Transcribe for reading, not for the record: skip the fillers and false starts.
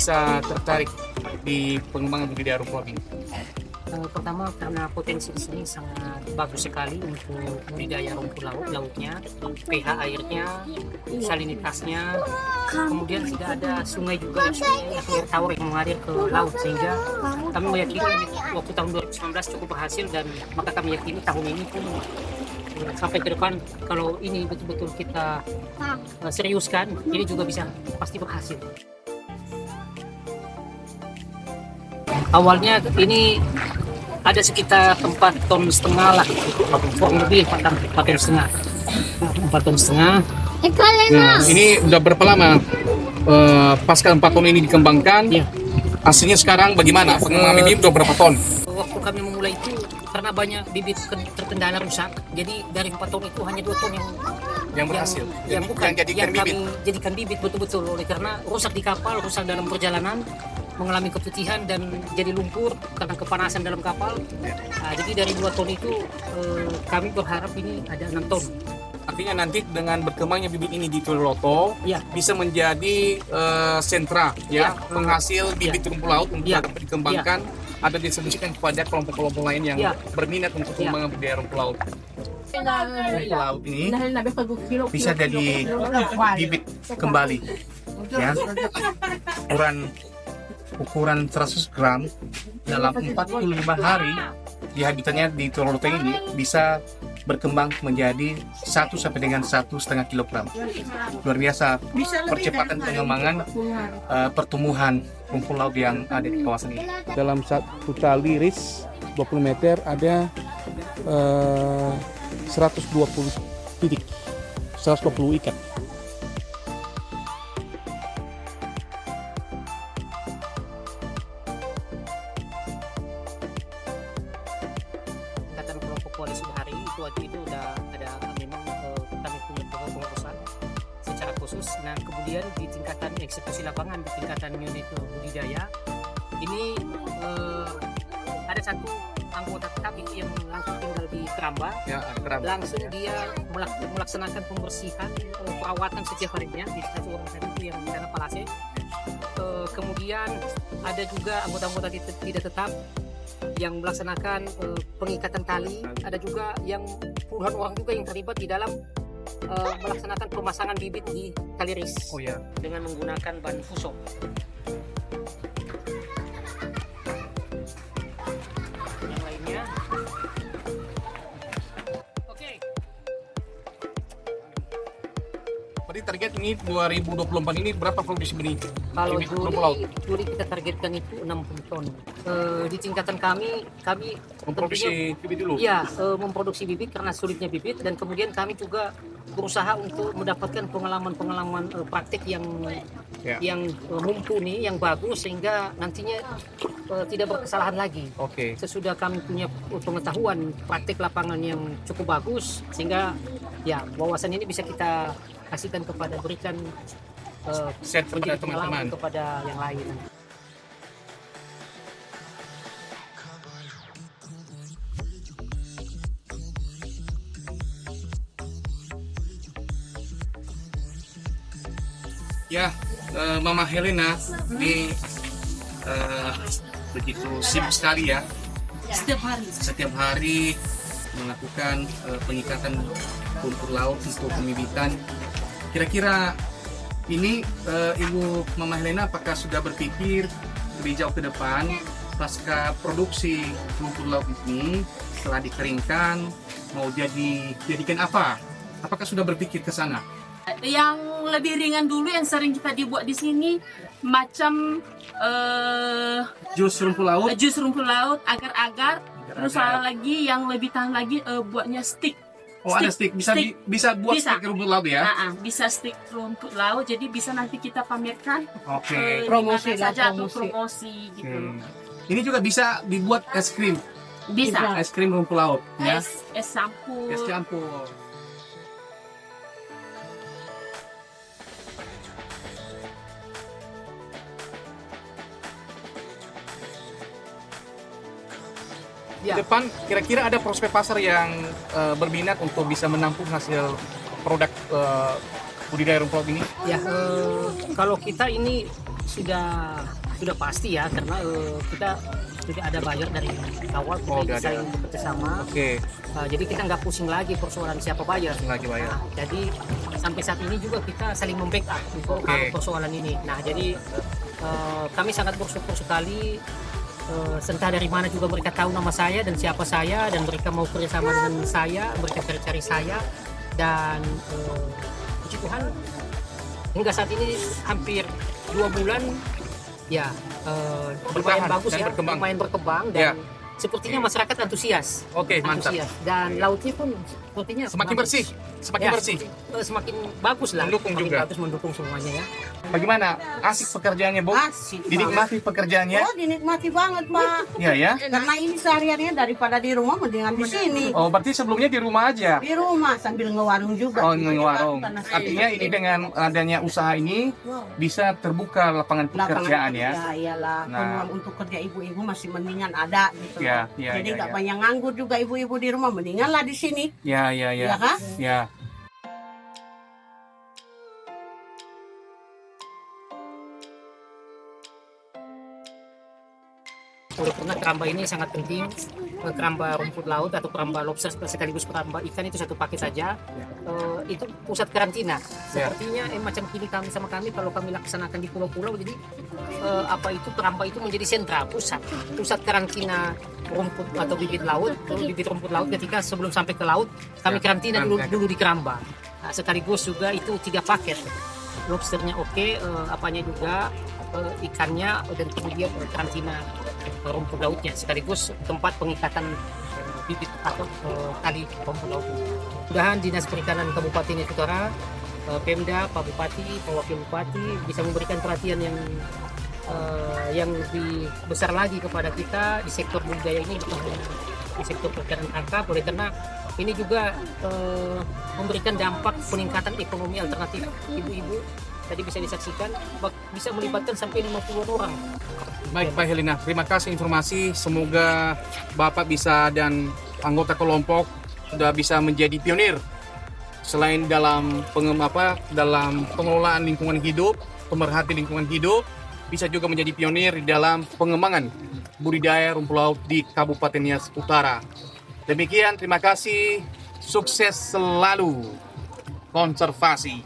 bisa tertarik di pengembangan budidaya rumput laut ini? Pertama karena potensi di sini sangat bagus sekali untuk budidaya rumput lautnya, pH airnya, salinitasnya, kemudian tidak ada sungai juga yang air tawar yang mengalir ke laut, sehingga kami meyakini waktu tahun 2019 cukup berhasil, dan maka kami yakini tahun ini pun sampai ke depan kalau ini betul-betul kita seriuskan, ini juga bisa pasti berhasil. Awalnya ini ada sekitar 4,5 ton lah, kurang lebih 4,5 ton. Nah, ini udah berapa lama pasca 4 ton ini dikembangkan? Ya. Hasilnya sekarang bagaimana? Pengembangan bibit udah berapa ton? Waktu kami memulai itu karena banyak bibit terkendala rusak, jadi dari 4 ton itu hanya 2 ton Yang berhasil? yang bukan, yang jadikan bibit? kami jadikan bibit betul-betul, oleh karena rusak di kapal, rusak dalam perjalanan, mengalami keputihan dan jadi lumpur karena kepanasan dalam kapal. Nah, jadi dari 2 ton itu kami berharap ini ada 6 ton. Artinya nanti dengan berkembangnya bibit ini di Tuloloto Ya. bisa menjadi sentra ya, Ya. penghasil bibit rumput laut untuk Ya. dapat dikembangkan atau distribusikan kepada kelompok-kelompok lain yang Ya. berminat untuk Ya. pengembangan budidaya rumput laut. Rumput laut ini bisa jadi bibit kembali ya, ukuran 100 gram dalam 45 hari di habitatnya di Tuloloto ini bisa berkembang menjadi 1 sampai dengan 1,5 kilogram. Luar biasa percepatan pengembangan pertumbuhan rumput laut yang ada di kawasan ini. Dalam satu tali ris 20 meter ada 120 titik, 120 ikat. Tingkatan kelompok koalisi bahari itu udah ada memang kami punya pengurusan secara khusus. Nah, kemudian di tingkatan eksekusi lapangan, di tingkatan unit budidaya ini ada satu anggota tetap itu yang langsung tinggal di Keramba. Ya, keren. Langsung dia melaksanakan pembersihan, perawatan setiap harinya di satu orang tadi itu yang di sana Palase. Kemudian ada juga anggota-anggota tidak tetap yang melaksanakan pengikatan tali. Ada juga yang puluhan orang juga yang terlibat di dalam melaksanakan pemasangan bibit di tali ris Oh ya. dengan menggunakan ban fuso. Yang lainnya, oke. Berarti target ini 2024 ini berapa produksi benih? Kalau bibit rumput laut? Juli kita targetkan itu 60 ton. Di tingkatan kami Memproduksi bibit dulu. iya, memproduksi bibit karena sulitnya bibit, dan kemudian kami juga berusaha untuk mendapatkan pengalaman praktik yang Ya. mumpuni, yang bagus, sehingga nantinya tidak berkesalahan lagi. Oke. Sesudah kami punya pengetahuan praktik lapangan yang cukup bagus, sehingga ya wawasan ini bisa kita kasihkan berikan Set kepada menjadi pengalaman teman-teman. kepada yang lain. Ya, Mama Helena ini begitu sibuk sekali ya. Setiap hari melakukan pengikatan rumput laut untuk pembibitan. Kira-kira ini Ibu Mama Helena apakah sudah berpikir lebih jauh ke depan pasca produksi rumput laut ini setelah dikeringkan mau jadikan apa? Apakah sudah berpikir ke sana? Yang lebih ringan dulu yang sering kita dibuat di sini macam Jus rumput laut? jus rumput laut, agar-agar. Terus ada lagi yang lebih tahan lagi buatnya stick. Oh, ada stick. Bisa buat Bisa. stick rumput laut ya? Bisa stick rumput laut, jadi bisa nanti kita pamerkan. Oke. Promosi saja atau promosi gitu. Oke. Ini juga bisa dibuat es krim. Bisa. Es krim rumput laut ya. Es campur. Es campur. Di Ya. depan kira-kira ada prospek pasar yang berminat untuk bisa menampung hasil produk budidaya rumput laut ini? Ya, kalau kita ini sudah pasti ya, karena kita sudah ada bayar dari awal, Oh, kita udah ada. saling bekerja sama. Oke, Jadi kita nggak pusing lagi persoalan siapa bayar. lagi bayar. Nah, jadi sampai saat ini juga kita saling membackup untuk Oke. persoalan ini. Nah, jadi kami sangat bersyukur sekali. Entah dari mana juga mereka tahu nama saya dan siapa saya, dan mereka mau kerjasama dengan saya, mereka cari-cari saya, dan puji Tuhan hingga saat ini hampir 2 bulan ya, lumayan Bertahan bagus dan ya, berkembang. lumayan berkembang, Ya. dan sepertinya masyarakat antusias. Oke, mantap. Antusias. Dan lautnya pun sepertinya Semakin bagus. bersih, semakin Ya, bersih. semakin bagus lah, Mendukung semakin juga. bagus, mendukung semuanya ya. Bagaimana? Asik pekerjaannya, Bu? Asik banget. Dinikmati pekerjaannya? Oh, dinikmati banget, Pak. Iya ya. Karena ini sehariannya daripada di rumah mendingan di sini. Oh, berarti sebelumnya di rumah aja? Di rumah sambil ngewarung juga. Oh, ngewarung. Karena Artinya ini dengan adanya usaha ini bisa terbuka lapangan pekerjaan ya? Ya, iyalah. Nah. Peluang untuk kerja ibu-ibu masih mendingan ada gitu. Ya, ya, Jadi ya, nggak ya. banyak nganggur juga ibu-ibu di rumah, mendingan lah di sini. Ya, ya, ya. Ya kan? Ya. Oleh karena keramba ini sangat penting, keramba rumput laut atau keramba lobster sekaligus keramba ikan itu satu paket saja. Itu pusat karantina. Sepertinya macam kini sama kami kalau kami laksanakan di pulau-pulau, jadi apa itu keramba itu menjadi sentra, pusat karantina rumput atau bibit laut, bibit rumput laut. Ketika sebelum sampai ke laut kami Ya, karantina dulu di keramba. Nah, sekaligus juga itu 3 paket. Lobsternya oke, apanya juga, ikannya, dan kemudian karantina rumput lautnya, sekaligus tempat pengikatan bibit atau tali rumput laut. Mudah-mudahan Dinas Perikanan Kabupaten Nias Utara, Pemda, Pak Bupati, Pak Wakil Bupati bisa memberikan perhatian yang lebih besar lagi kepada kita di sektor budidaya ini, bukan hanya di sektor perikanan tangkap, oleh karena ini juga memberikan dampak peningkatan ekonomi alternatif. Ibu-ibu tadi bisa disaksikan bisa melibatkan sampai 50 orang. Baik, Pak Helena, terima kasih informasi. Semoga Bapak bisa dan anggota kelompok sudah bisa menjadi pionir selain dalam dalam pengelolaan lingkungan hidup, pemerhati lingkungan hidup, bisa juga menjadi pionir di dalam pengembangan budidaya rumput laut di Kabupaten Nias Utara. Demikian, terima kasih. Sukses selalu. Konservasi.